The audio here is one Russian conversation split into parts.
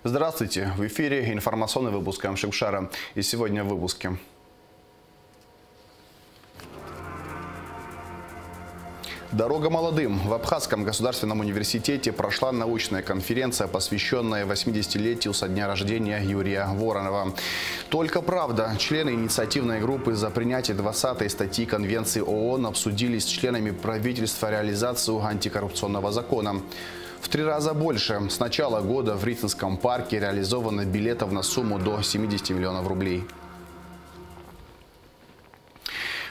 Здравствуйте! В эфире информационный выпуск Амшикшара. И сегодня в выпуске. Дорога молодым. В Абхазском государственном университете прошла научная конференция, посвященная 80-летию со дня рождения Юрия Воронова. Только правда. Члены инициативной группы за принятие 20-й статьи Конвенции ООН обсудили с членами правительства реализацию антикоррупционного закона. В 3 раза больше. С начала года в Ритинском парке реализовано билетов на сумму до 70 миллионов рублей.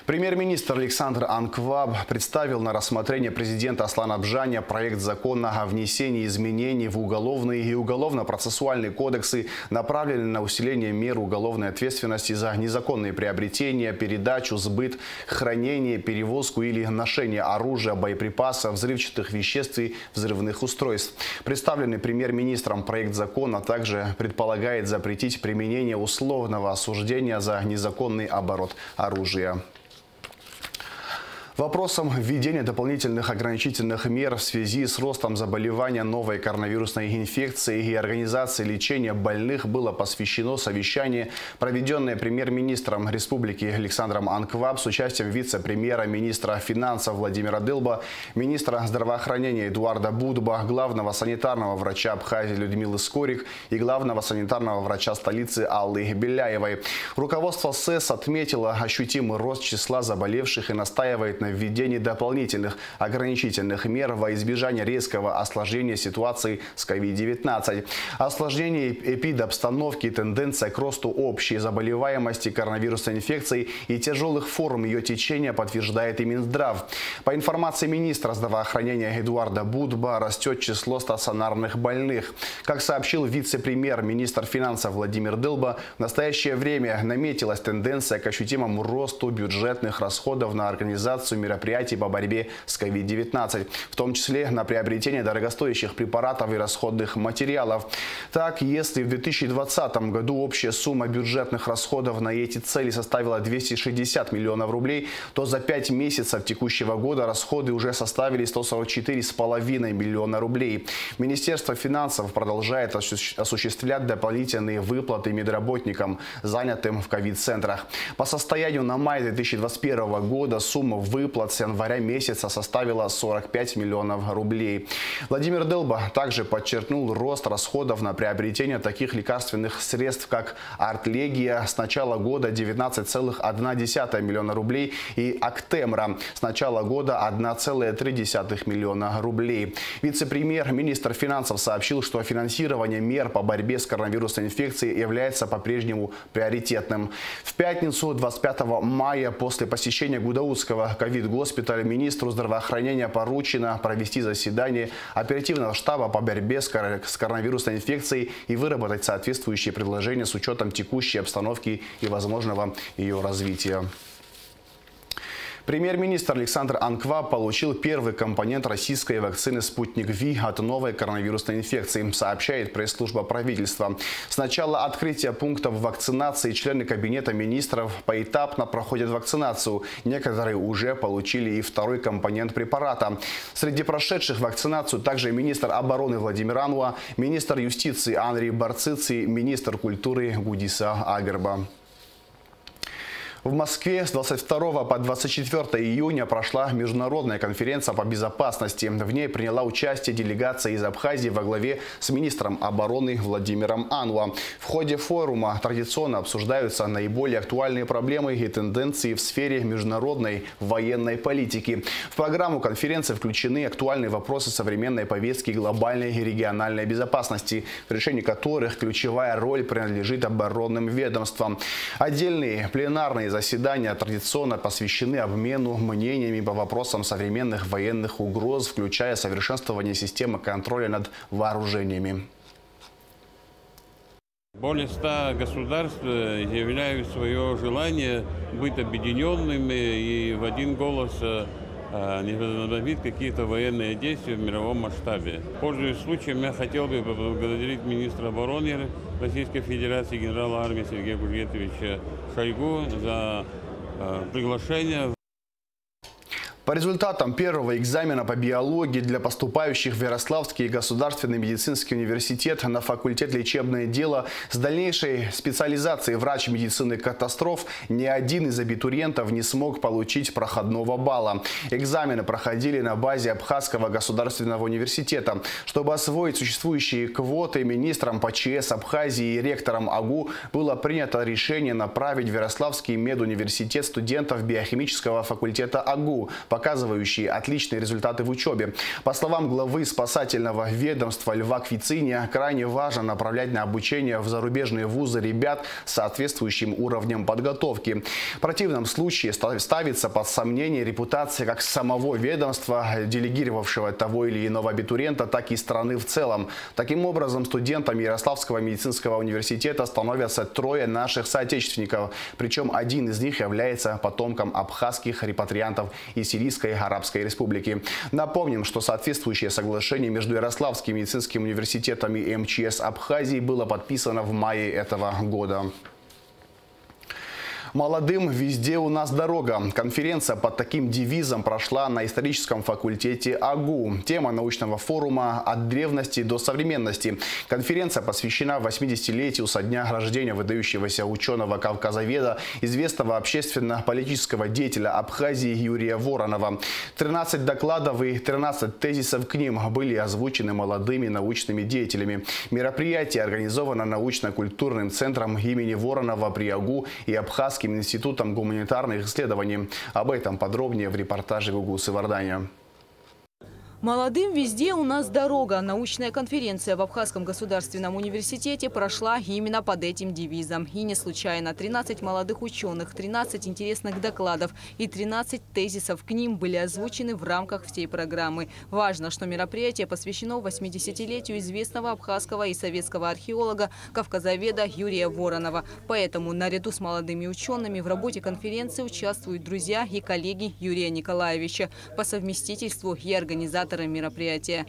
Премьер-министр Александр Анкваб представил на рассмотрение президента Аслана Абжаня проект закона о внесении изменений в уголовные и уголовно-процессуальные кодексы, направленные на усиление мер уголовной ответственности за незаконные приобретения, передачу, сбыт, хранение, перевозку или ношение оружия, боеприпасов, взрывчатых веществ и взрывных устройств. Представленный премьер-министром проект закона также предполагает запретить применение условного осуждения за незаконный оборот оружия. Вопросом введения дополнительных ограничительных мер в связи с ростом заболевания новой коронавирусной инфекцией и организации лечения больных было посвящено совещание, проведенное премьер-министром республики Александром Анкваб с участием вице-премьера, министра финансов Владимира Дылба, министра здравоохранения Эдуарда Будба, главного санитарного врача Абхазии Людмилы Скорик и главного санитарного врача столицы Аллы Беляевой. Руководство СЭС отметило ощутимый рост числа заболевших и настаивает на введении дополнительных ограничительных мер во избежание резкого осложнения ситуации с COVID-19. Осложнение эпидобстановки, тенденция к росту общей заболеваемости коронавирусной инфекцией и тяжелых форм ее течения подтверждает и Минздрав. По информации министра здравоохранения Эдуарда Будба, растет число стационарных больных. Как сообщил вице-премьер, министр финансов Владимир Дылба, в настоящее время наметилась тенденция к ощутимому росту бюджетных расходов на организацию мероприятий по борьбе с COVID-19, в том числе на приобретение дорогостоящих препаратов и расходных материалов. Так, если в 2020 году общая сумма бюджетных расходов на эти цели составила 260 миллионов рублей, то за 5 месяцев текущего года расходы уже составили 144,5 миллиона рублей. Министерство финансов продолжает осуществлять дополнительные выплаты медработникам, занятым в ковид-центрах. По состоянию на май 2021 года сумма выплат с января месяца составила 45 миллионов рублей. Владимир Дылба также подчеркнул рост расходов на приобретение таких лекарственных средств, как Артлегия, с начала года 19,1 миллиона рублей, и Актемра с начала года 1,3 миллиона рублей. Вице-премьер, министр финансов сообщил, что финансирование мер по борьбе с коронавирусной инфекцией является по-прежнему приоритетным. В пятницу, 25 мая, после посещения Гудаутского ковид-госпиталя, министру здравоохранения поручено провести заседание оперативного штаба по борьбе с коронавирусной инфекцией и выработать соответствующие предложения с учетом текущей обстановки и возможного ее развития. Премьер-министр Александр Анкваб получил первый компонент российской вакцины «Спутник Ви» от новой коронавирусной инфекции, сообщает пресс-служба правительства. С начала открытия пунктов вакцинации члены Кабинета министров поэтапно проходят вакцинацию. Некоторые уже получили и второй компонент препарата. Среди прошедших вакцинацию также министр обороны Владимир Ануа, министр юстиции Анри Барцици, министр культуры Гудиса Агерба. В Москве с 22 по 24 июня прошла международная конференция по безопасности. В ней приняла участие делегация из Абхазии во главе с министром обороны Владимиром Ануа. В ходе форума традиционно обсуждаются наиболее актуальные проблемы и тенденции в сфере международной военной политики. В программу конференции включены актуальные вопросы современной повестки глобальной и региональной безопасности, в решении которых ключевая роль принадлежит оборонным ведомствам. Отдельные пленарные заседания традиционно посвящены обмену мнениями по вопросам современных военных угроз, включая совершенствование системы контроля над вооружениями. Более 100 государств заявляют свое желание быть объединенными и в один голос не возобновить какие-то военные действия в мировом масштабе. Пользуясь случаем, я хотел бы поблагодарить министра обороны Российской Федерации генерала армии Сергея Кужетовича Шойгу за приглашение. По результатам первого экзамена по биологии для поступающих в Ярославский государственный медицинский университет на факультет лечебное дело с дальнейшей специализацией врач медицины катастроф ни один из абитуриентов не смог получить проходного балла. Экзамены проходили на базе Абхазского государственного университета. Чтобы освоить существующие квоты, министром ПЧС Абхазии и ректором АГУ было принято решение направить в Ярославский медуниверситет студентов биохимического факультета АГУ, показывающие отличные результаты в учебе. По словам главы спасательного ведомства Льва Квициня, крайне важно направлять на обучение в зарубежные вузы ребят с соответствующим уровнем подготовки. В противном случае ставится под сомнение репутация как самого ведомства, делегировавшего того или иного абитуриента, так и страны в целом. Таким образом, студентами Ярославского медицинского университета становятся трое наших соотечественников. Причем один из них является потомком абхазских репатриантов из Сирийской Арабской Республики. Напомним, что соответствующее соглашение между Ярославским медицинским университетом и МЧС Абхазии было подписано в мае этого года. «Молодым везде у нас дорога». Конференция под таким девизом прошла на историческом факультете АГУ. Тема научного форума «От древности до современности». Конференция посвящена 80-летию со дня рождения выдающегося ученого-кавказоведа, известного общественно-политического деятеля Абхазии Юрия Воронова. 13 докладов и 13 тезисов к ним были озвучены молодыми научными деятелями. Мероприятие организовано научно-культурным центром имени Воронова при АГУ и Абхазским институтом гуманитарных исследований. Об этом подробнее в репортаже Гугусы Вардания. «Молодым везде у нас дорога». Научная конференция в Абхазском государственном университете прошла именно под этим девизом. И не случайно. 13 молодых ученых, 13 интересных докладов и 13 тезисов к ним были озвучены в рамках всей программы. Важно, что мероприятие посвящено 80-летию известного абхазского и советского археолога, кавказоведа Юрия Воронова. Поэтому наряду с молодыми учеными в работе конференции участвуют друзья и коллеги Юрия Николаевича, по совместительству и организаторы мероприятия.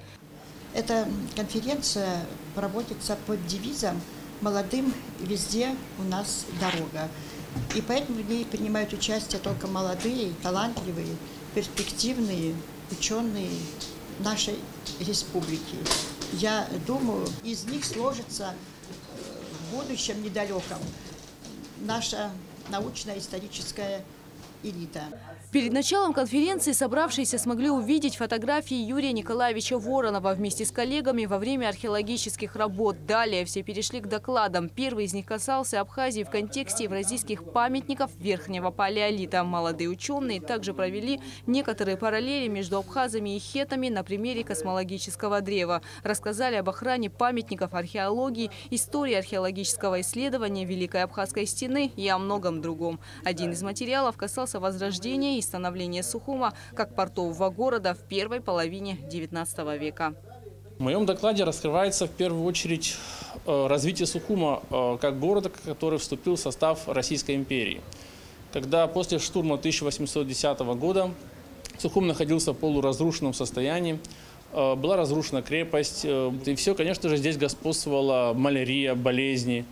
Эта конференция проводится под девизом «Молодым везде у нас дорога». И поэтому в ней принимают участие только молодые, талантливые, перспективные ученые нашей республики. Я думаю, из них сложится в будущем недалеком наша научно-историческая элита. Перед началом конференции собравшиеся смогли увидеть фотографии Юрия Николаевича Воронова вместе с коллегами во время археологических работ. Далее все перешли к докладам. Первый из них касался Абхазии в контексте евразийских памятников верхнего палеолита. Молодые ученые также провели некоторые параллели между абхазами и хетами на примере космологического древа. Рассказали об охране памятников археологии, истории археологического исследования Великой Абхазской стены и о многом другом. Один из материалов касался возрождения и становления Сухума как портового города в первой половине XIX века. В моем докладе раскрывается в первую очередь развитие Сухума как города, который вступил в состав Российской империи. Когда после штурма 1810 года Сухум находился в полуразрушенном состоянии, была разрушена крепость, и все, конечно же, здесь господствовала малярия, болезни,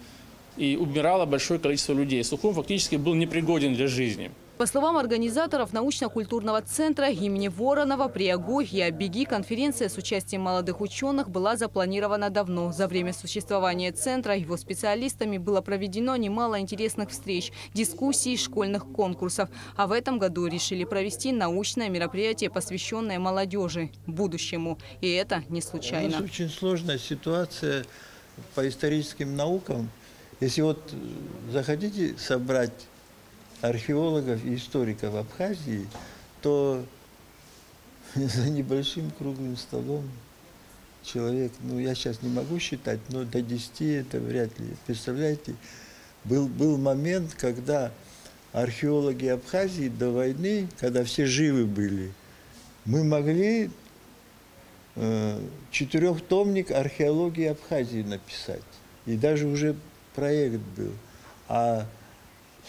и умирало большое количество людей. Сухум фактически был непригоден для жизни. По словам организаторов научно-культурного центра имени Воронова при АГУ и АБГИ, конференция с участием молодых ученых была запланирована давно. За время существования центра его специалистами было проведено немало интересных встреч, дискуссий, школьных конкурсов. А в этом году решили провести научное мероприятие, посвященное молодежи, будущему. И это не случайно. У нас очень сложная ситуация по историческим наукам. Если вот захотите собрать археологов и историков Абхазии, то за небольшим круглым столом человек, ну я сейчас не могу считать, но до 10 это вряд ли. Представляете, был момент, когда археологи Абхазии до войны, когда все живы были, мы могли 4-томник археологии Абхазии написать. И даже уже проект был. А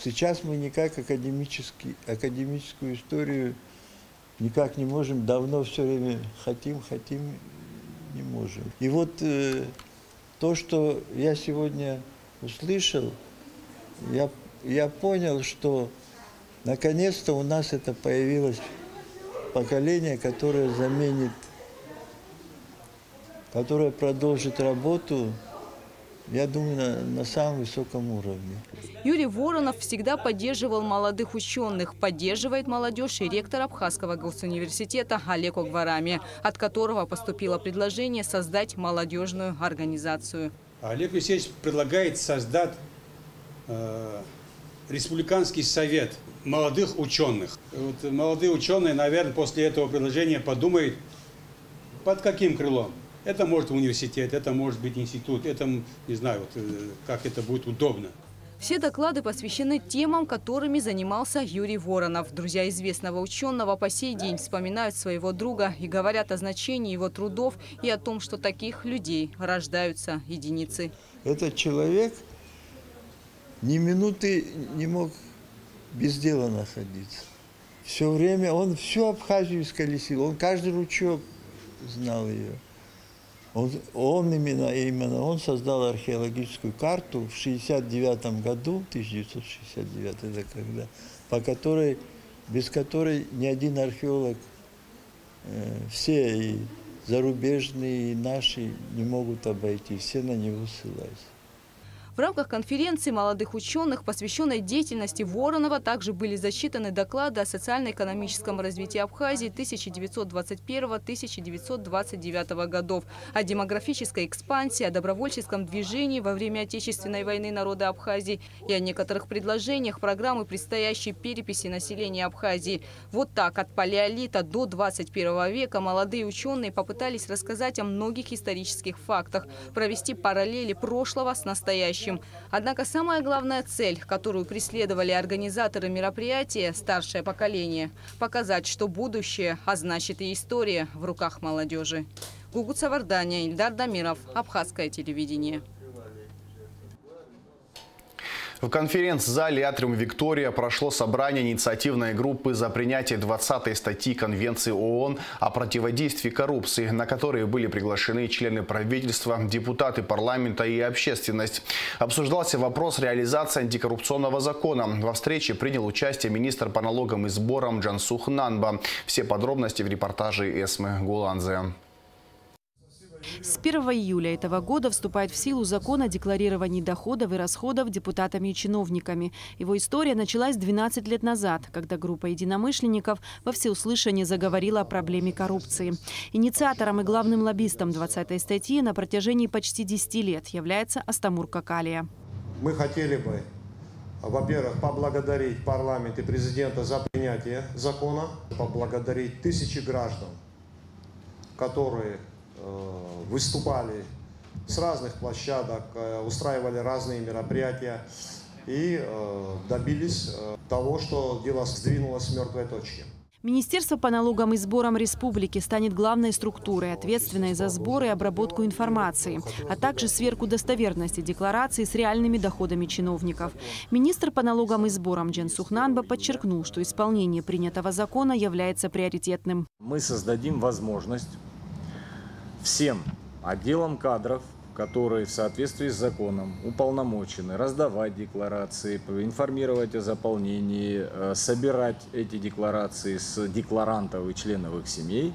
сейчас мы никак академическую историю никак не можем, давно все время хотим, не можем. И вот то, что я сегодня услышал, я понял, что наконец-то у нас это появилось поколение, которое заменит, которое продолжит работу, я думаю, на самом высоком уровне. Юрий Воронов всегда поддерживал молодых ученых. Поддерживает молодежь и ректор Абхазского госуниверситета Олег Огварами, от которого поступило предложение создать молодежную организацию. Олег Алексеевич предлагает создать республиканский совет молодых ученых. Вот молодые ученые, наверное, после этого предложения подумают, под каким крылом. Это может университет, это может быть институт, это, не знаю, вот, как это будет удобно. Все доклады посвящены темам, которыми занимался Юрий Воронов. Друзья известного ученого по сей день вспоминают своего друга и говорят о значении его трудов и о том, что таких людей рождаются единицы. Этот человек ни минуты не мог без дела находиться. Все время он всю Абхазию исколесил, он каждый ручеек знал ее. Он именно он создал археологическую карту в 1969 году, 1969, это когда, без которой ни один археолог, все и зарубежные, и наши, не могут обойти, все на него ссылаются. В рамках конференции молодых ученых, посвященной деятельности Воронова, также были зачитаны доклады о социально-экономическом развитии Абхазии 1921-1929 годов, о демографической экспансии, о добровольческом движении во время Отечественной войны народа Абхазии и о некоторых предложениях программы предстоящей переписи населения Абхазии. Вот так от палеолита до 21 века молодые ученые попытались рассказать о многих исторических фактах, провести параллели прошлого с настоящим. Однако самая главная цель, которую преследовали организаторы мероприятия, старшее поколение – показать, что будущее, а значит и история, в руках молодежи. Гугут Саварданя, Ильдар Дамиров, Абхазское телевидение. В конференц-зале «Атриум Виктория» прошло собрание инициативной группы за принятие 20-й статьи Конвенции ООН о противодействии коррупции, на которые были приглашены члены правительства, депутаты парламента и общественность. Обсуждался вопрос реализации антикоррупционного закона. Во встрече принял участие министр по налогам и сборам Джансух Нанба. Все подробности в репортаже Эсмы Гуланзе. С 1 июля этого года вступает в силу закон о декларировании доходов и расходов депутатами и чиновниками. Его история началась 12 лет назад, когда группа единомышленников во всеуслышание заговорила о проблеме коррупции. Инициатором и главным лоббистом 20-й статьи на протяжении почти 10 лет является Астамур Какалия. Мы хотели бы, во-первых, поблагодарить парламент и президента за принятие закона, поблагодарить тысячи граждан, которые выступали с разных площадок, устраивали разные мероприятия и добились того, что дело сдвинулось с мертвой точки. Министерство по налогам и сборам республики станет главной структурой, ответственной за сбор и обработку информации, а также сверку достоверности деклараций с реальными доходами чиновников. Министр по налогам и сборам Джансух Нанба подчеркнул, что исполнение принятого закона является приоритетным. Мы создадим возможность всем отделам кадров, которые в соответствии с законом уполномочены раздавать декларации, информировать о заполнении, собирать эти декларации с декларантов и членов их семей,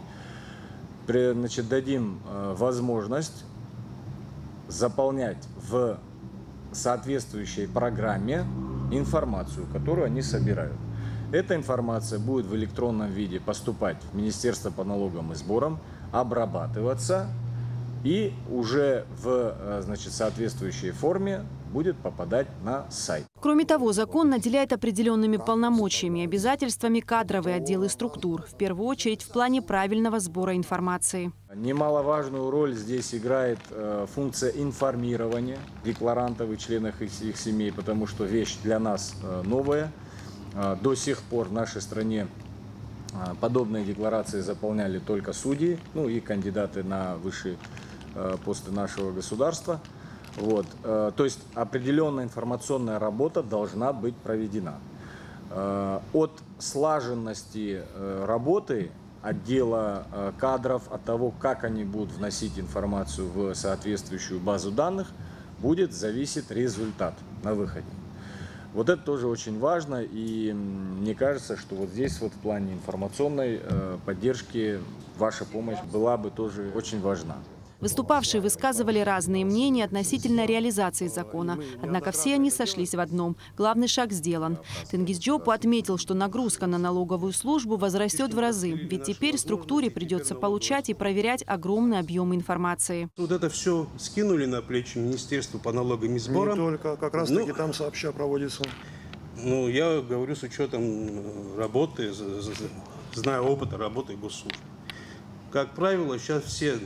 дадим возможность заполнять в соответствующей программе информацию, которую они собирают. Эта информация будет в электронном виде поступать в Министерство по налогам и сборам, обрабатываться и уже в соответствующей форме будет попадать на сайт. Кроме того, закон наделяет определенными полномочиями и обязательствами кадровые отделы структур, в первую очередь в плане правильного сбора информации. Немаловажную роль здесь играет функция информирования декларантов и членов их семей, потому что вещь для нас новая. До сих пор в нашей стране подобные декларации заполняли только судьи, ну и кандидаты на высшие посты нашего государства. То есть определенная информационная работа должна быть проведена. От слаженности работы отдела кадров, от того, как они будут вносить информацию в соответствующую базу данных, будет зависеть результат на выходе. Вот это тоже очень важно, и мне кажется, что вот здесь вот в плане информационной поддержки ваша помощь была бы тоже очень важна. Выступавшие высказывали разные мнения относительно реализации закона. Однако все они сошлись в одном. Главный шаг сделан. Тенгиз Джопу отметил, что нагрузка на налоговую службу возрастет в разы. Ведь теперь структуре придется получать и проверять огромные объемы информации. Вот это все скинули на плечи Министерству по налогам и сборам. Не только, как раз таки там сообща проводится. Ну, я говорю с учетом работы, знаю опыта работы госслужбы. Как правило, сейчас вся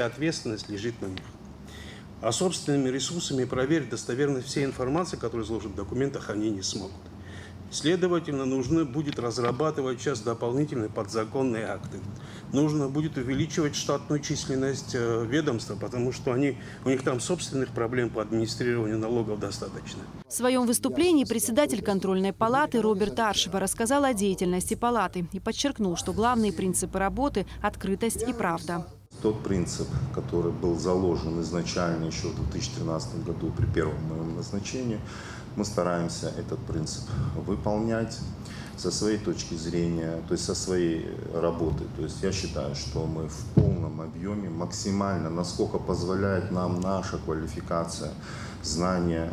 ответственность лежит на них. А собственными ресурсами проверить достоверность всей информации, которая изложена в документах, они не смогут. Следовательно, нужно будет разрабатывать сейчас дополнительные подзаконные акты. Нужно будет увеличивать штатную численность ведомства, потому что у них там собственных проблем по администрированию налогов достаточно. В своем выступлении председатель контрольной палаты Роберт Аршева рассказал о деятельности палаты и подчеркнул, что главные принципы работы – открытость и правда. Тот принцип, который был заложен изначально еще в 2013 году при первом моем назначении, мы стараемся этот принцип выполнять со своей точки зрения, то есть со своей работы. То есть я считаю, что мы в полном объеме, максимально, насколько позволяет нам наша квалификация, знания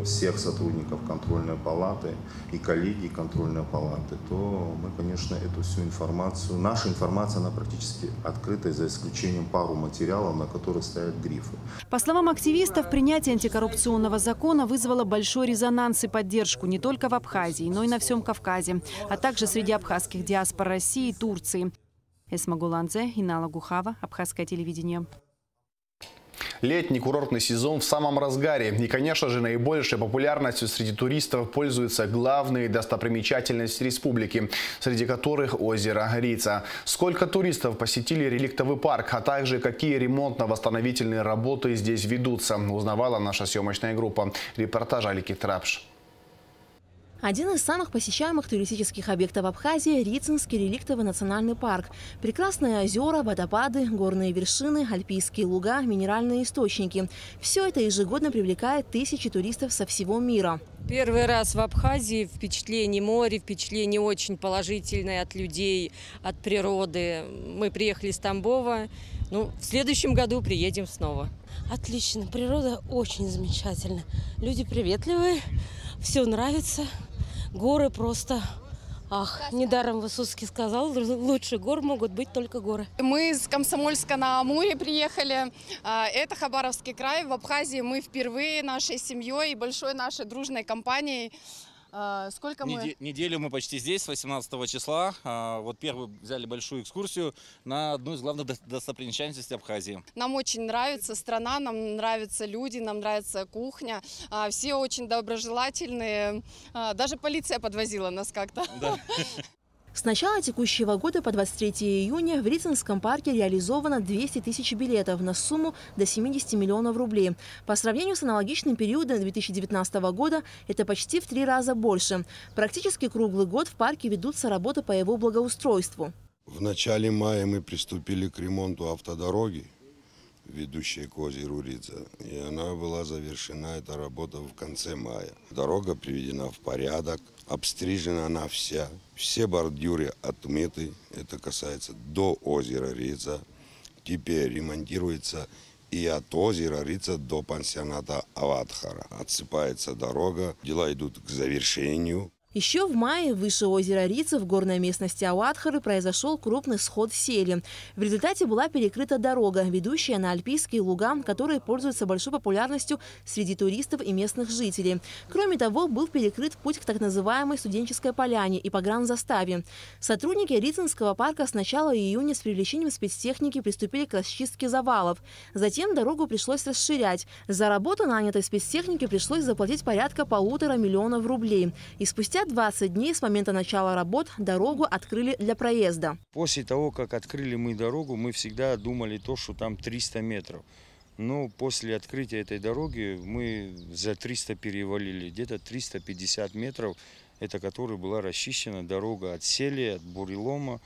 всех сотрудников контрольной палаты и коллегий контрольной палаты, то мы, конечно, эту всю информацию, наша информация, она практически открыта, за исключением пару материалов, на которых стоят грифы. По словам активистов, принятие антикоррупционного закона вызвало большой резонанс и поддержку не только в Абхазии, но и на всем Кавказе, а также среди абхазских диаспор России и Турции. Эсма Гуланзе, Инала Гухава, Абхазское телевидение. Летний курортный сезон в самом разгаре. И, конечно же, наибольшей популярностью среди туристов пользуются главные достопримечательности республики, среди которых озеро Рица. Сколько туристов посетили реликтовый парк, а также какие ремонтно-восстановительные работы здесь ведутся, узнавала наша съемочная группа. Репортаж Алики Трапш. Один из самых посещаемых туристических объектов Абхазии – Рицинский реликтовый национальный парк. Прекрасные озера, водопады, горные вершины, альпийские луга, минеральные источники. Все это ежегодно привлекает тысячи туристов со всего мира. Первый раз в Абхазии, впечатление моря, впечатление очень положительное от людей, от природы. Мы приехали из Тамбова, в следующем году приедем снова. Отлично, природа очень замечательная. Люди приветливые, все нравится. Горы просто... недаром Высоцкий сказал, лучше гор могут быть только горы. Мы из Комсомольска-на-Амуре приехали. Это Хабаровский край. В Абхазии мы впервые нашей семьей и большой нашей дружной компанией. Сколько мы? Неделю мы почти здесь, с 18 числа. Вот первую взяли большую экскурсию на одну из главных достопримечательностей Абхазии. Нам очень нравится страна, нам нравятся люди, нам нравится кухня. Все очень доброжелательные. Даже полиция подвозила нас как-то. Да. С начала текущего года по 23 июня в Рицинском парке реализовано 200 тысяч билетов на сумму до 70 миллионов рублей. По сравнению с аналогичным периодом 2019 года это почти в 3 раза больше. Практически круглый год в парке ведутся работы по его благоустройству. В начале мая мы приступили к ремонту автодороги, ведущей к озеру Рица. И она была завершена, эта работа, в конце мая. Дорога приведена в порядок, обстрижена она вся. Все бордюры отмыты. Это касается до озера Рица. Теперь ремонтируется и от озера Рица до пансионата Аватхара. Отсыпается дорога, дела идут к завершению. Еще в мае выше озера Рица в горной местности Ауатхары произошел крупный сход сели. В результате была перекрыта дорога, ведущая на альпийские луга, которые пользуются большой популярностью среди туристов и местных жителей. Кроме того, был перекрыт путь к так называемой студенческой поляне и погранзаставе. Сотрудники Рицинского парка с начала июня с привлечением спецтехники приступили к расчистке завалов. Затем дорогу пришлось расширять. За работу нанятой спецтехники пришлось заплатить порядка 1,5 миллиона рублей. И спустя 20 дней с момента начала работ дорогу открыли для проезда. После того, как открыли мы дорогу, мы всегда думали, что там 300 метров. Но после открытия этой дороги мы за 300 перевалили. Где-то 350 метров, это которой была расчищена дорога от сели, от бурелома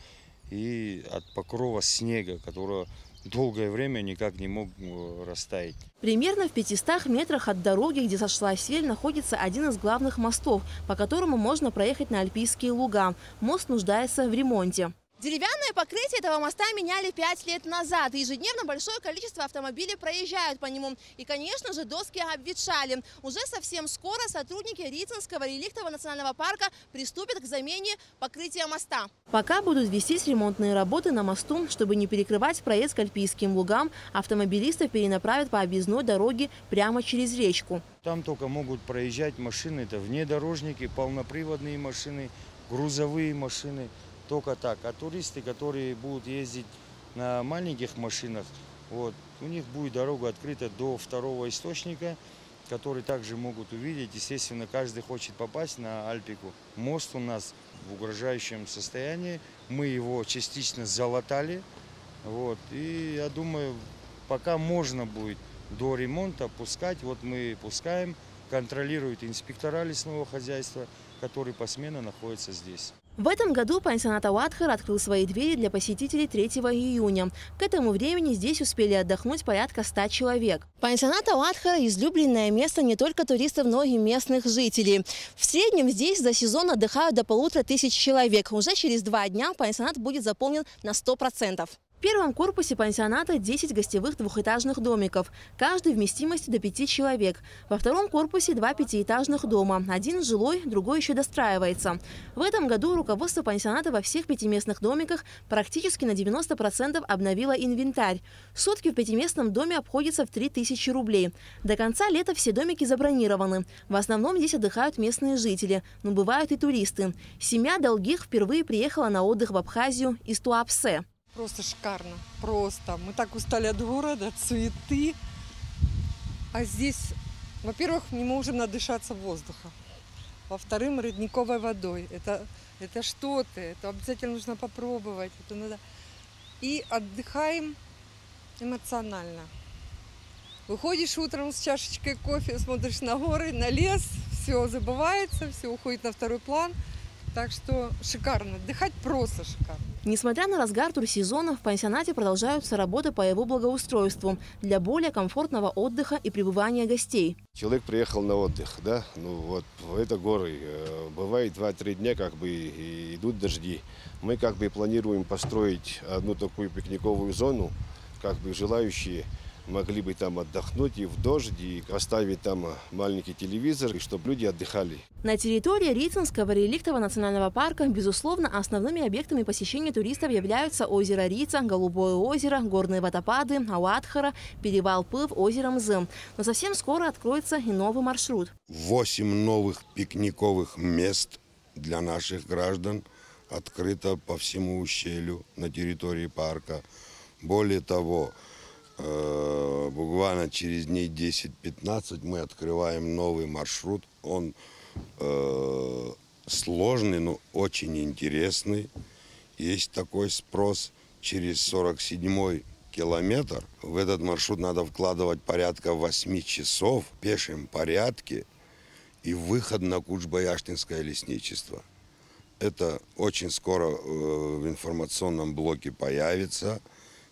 и от покрова снега, которого долгое время никак не мог растаять. Примерно в 500 метрах от дороги, где сошла сель, находится один из главных мостов, по которому можно проехать на Альпийские луга. Мост нуждается в ремонте. Деревянное покрытие этого моста меняли 5 лет назад. И ежедневно большое количество автомобилей проезжают по нему. И, конечно же, доски обветшали. Уже совсем скоро сотрудники Рицинского реликтового национального парка приступят к замене покрытия моста. Пока будут вестись ремонтные работы на мосту, чтобы не перекрывать проезд к Альпийским лугам, автомобилистов перенаправят по объездной дороге прямо через речку. Там только могут проезжать машины, это внедорожники, полноприводные машины, грузовые машины. Только так. А туристы, которые будут ездить на маленьких машинах, вот, у них будет дорога открыта до второго источника, который также могут увидеть. Естественно, каждый хочет попасть на Альпику. Мост у нас в угрожающем состоянии. Мы его частично залатали. Вот, и я думаю, пока можно будет до ремонта пускать. Вот мы пускаем, контролируют инспектора лесного хозяйства, которые посменно находятся здесь. В этом году пансионат Ауатхара открыл свои двери для посетителей 3 июня. К этому времени здесь успели отдохнуть порядка 100 человек. Пансионат Ауатхара – излюбленное место не только туристов, но и местных жителей. В среднем здесь за сезон отдыхают до 1500 человек. Уже через 2 дня пансионат будет заполнен на 100%. В первом корпусе пансионата 10 гостевых двухэтажных домиков, каждый вместимостью до 5 человек. Во втором корпусе 2 пятиэтажных дома, один жилой, другой еще достраивается. В этом году руководство пансионата во всех 5-местных домиках практически на 90% обновило инвентарь. Сутки в 5-местном доме обходятся в 3000 рублей. До конца лета все домики забронированы. В основном здесь отдыхают местные жители, но бывают и туристы. Семья Долгих впервые приехала на отдых в Абхазию из Туапсе. Просто шикарно, просто. Мы так устали от города, от суеты. А здесь, во-первых, не можем надышаться воздухом. Во-вторых, родниковой водой. Это что-то, это обязательно нужно попробовать. Это надо. И отдыхаем эмоционально. Выходишь утром с чашечкой кофе, смотришь на горы, на лес, все забывается, все уходит на второй план. Так что шикарно. Отдыхать просто шикарно. Несмотря на разгар турсезона, в пансионате продолжаются работы по его благоустройству для более комфортного отдыха и пребывания гостей. Человек приехал на отдых, да, ну вот, это горы. Бывает 2-3 дня, как бы, и идут дожди. Мы как бы планируем построить одну такую пикниковую зону, как бы желающие могли бы там отдохнуть и в дождь, и оставить там маленький телевизор, и чтобы люди отдыхали. На территории Рицинского реликтового национального парка, безусловно, основными объектами посещения туристов являются озеро Рица, Голубое озеро, горные водопады, Ауатхара, перевал Пыв, озеро Мзым. Но совсем скоро откроется и новый маршрут. 8 новых пикниковых мест для наших граждан открыто по всему ущелью на территории парка. Более того, буквально через дней 10-15 мы открываем новый маршрут. Он сложный, но очень интересный. Есть такой спрос через 47-й километр. В этот маршрут надо вкладывать порядка 8 часов в пешем порядке и выход на Кучбаяштинское лесничество. Это очень скоро в информационном блоке появится.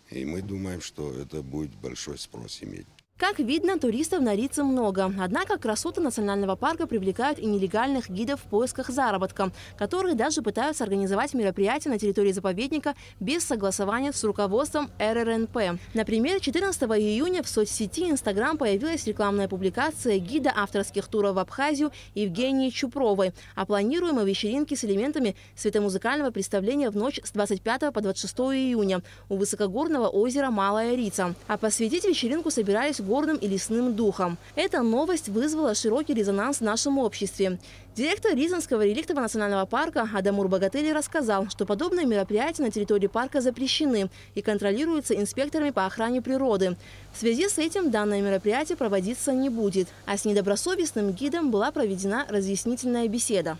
И мы думаем, что это будет большой спрос иметь. Как видно, туристов на Рице много. Однако красоты национального парка привлекают и нелегальных гидов в поисках заработка, которые даже пытаются организовать мероприятия на территории заповедника без согласования с руководством РРНП. Например, 14 июня в соцсети Instagram появилась рекламная публикация гида авторских туров в Абхазию Евгении Чупровой о планируемой вечеринке с элементами светомузыкального представления в ночь с 25 по 26 июня у высокогорного озера Малая Рица. А посвятить вечеринку собирались горным и лесным духом. Эта новость вызвала широкий резонанс в нашем обществе. Директор Ризинского реликтового национального парка Адамур Багатели рассказал, что подобные мероприятия на территории парка запрещены и контролируются инспекторами по охране природы. В связи с этим данное мероприятие проводиться не будет, а с недобросовестным гидом была проведена разъяснительная беседа.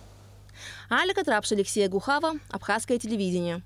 Аля Катрапш, Алексея Гухава, Абхазское телевидение.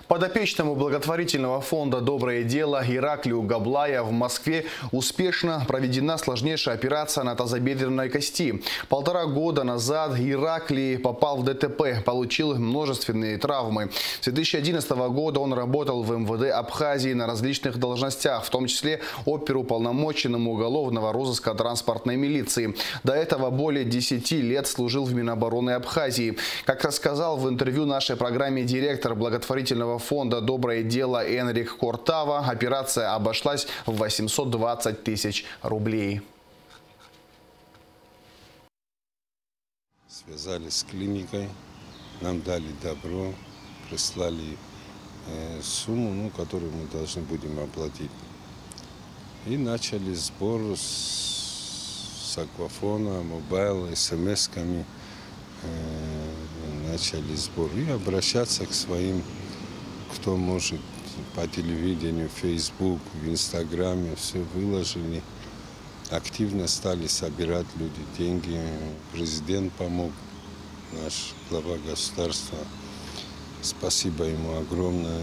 Подопечному благотворительного фонда «Доброе дело» Ираклию Габлая в Москве успешно проведена сложнейшая операция на тазобедренной кости. 1,5 года назад Ираклий попал в ДТП, получил множественные травмы. С 2011 года он работал в МВД Абхазии на различных должностях, в том числе оперуполномоченным уголовного розыска транспортной милиции. До этого более 10 лет служил в Минобороны Абхазии. Как рассказал в интервью нашей программе директор благотворительного фонда «Доброе дело» Энрик Кортава, операция обошлась в 820 тысяч рублей. Связались с клиникой, нам дали добро, прислали сумму, которую мы должны будем оплатить. И начали сбор с аквафона, мобайл, смс-ками. Начали сбор и обращаться к своим, кто может, по телевидению, в Facebook, в Инстаграме, все выложили. Активно стали собирать люди деньги. Президент помог, наш глава государства. Спасибо ему огромное.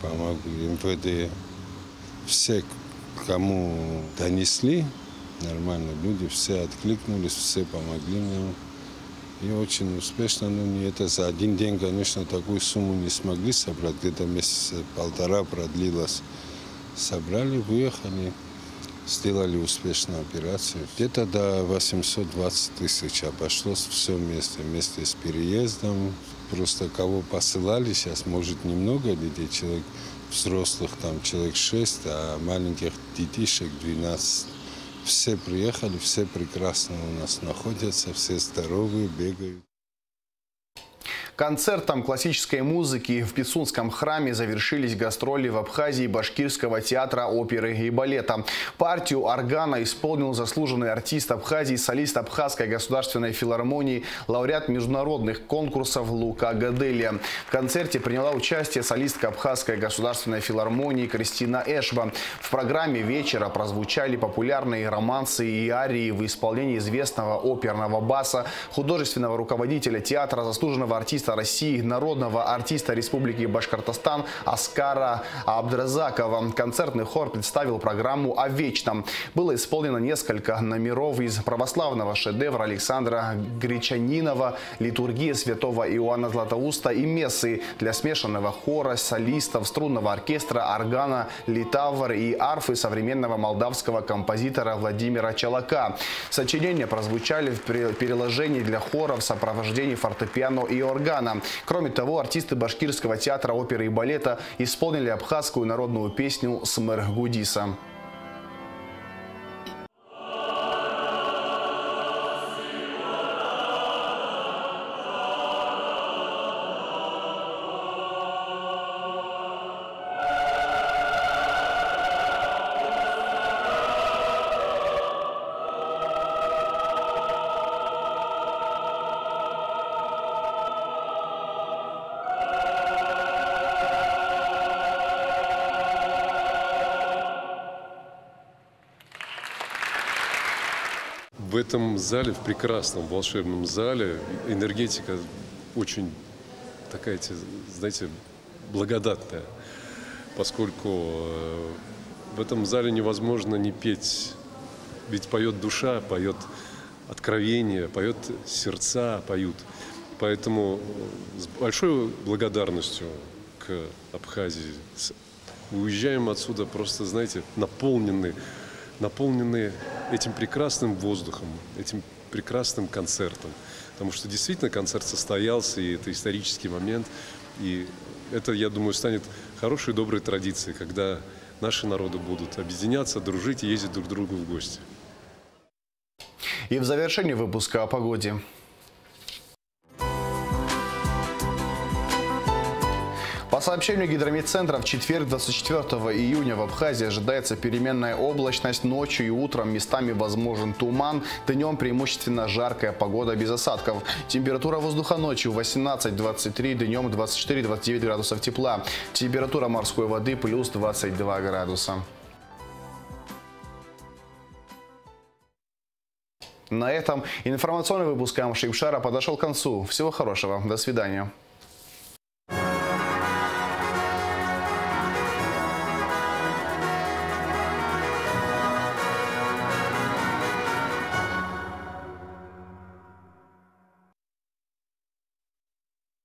Помогли МВД. Все, кому донесли, нормально люди, все откликнулись, все помогли нам. И очень успешно, но не это за один день, конечно, такую сумму не смогли собрать. Где-то месяца 1,5 продлилось. Собрали, выехали, сделали успешную операцию. Где-то до 820 тысяч обошлось все вместе с переездом. Просто кого посылали сейчас, может, немного детей, человек взрослых, там человек 6, а маленьких детишек 12. Все приехали, все прекрасно у нас находятся, все здоровые, бегают. Концертом классической музыки в Пицунском храме завершились гастроли в Абхазии Башкирского театра оперы и балета. Партию органа исполнил заслуженный артист Абхазии, солист Абхазской государственной филармонии, лауреат международных конкурсов Лука Гаделия. В концерте приняла участие солистка Абхазской государственной филармонии Кристина Эшба. В программе вечера прозвучали популярные романсы и арии в исполнении известного оперного баса, художественного руководителя театра, заслуженного артиста России, народного артиста Республики Башкортостан Аскара Абдразакова. Концертный хор представил программу о вечном. Было исполнено несколько номеров из православного шедевра Александра Гречанинова «Литургия святого Иоанна Златоуста» и мессы для смешанного хора, солистов, струнного оркестра, органа, литавр и арфы современного молдавского композитора Владимира Чалака. Сочинения прозвучали в переложении для хора в сопровождении фортепиано и органа. Кроме того, артисты Башкирского театра оперы и балета исполнили абхазскую народную песню «Смыр Гудиса». В этом зале, в прекрасном волшебном зале, энергетика очень такая, знаете, благодатная, поскольку в этом зале невозможно не петь, ведь поет душа, поет откровение, поет сердца, поют. Поэтому с большой благодарностью к Абхазии уезжаем отсюда просто, знаете, наполнены этим прекрасным воздухом, этим прекрасным концертом. Потому что действительно концерт состоялся, и это исторический момент. И это, я думаю, станет хорошей, доброй традицией, когда наши народы будут объединяться, дружить и ездить друг к другу в гости. И в завершении выпуска о погоде. По сообщению гидрометцентра, в четверг, 24 июня в Абхазии ожидается переменная облачность. Ночью и утром местами возможен туман. Днем преимущественно жаркая погода без осадков. Температура воздуха ночью 18-23, днем 24-29 градусов тепла. Температура морской воды плюс 22 градуса. На этом информационный выпуск Амшипшара подошел к концу. Всего хорошего. До свидания.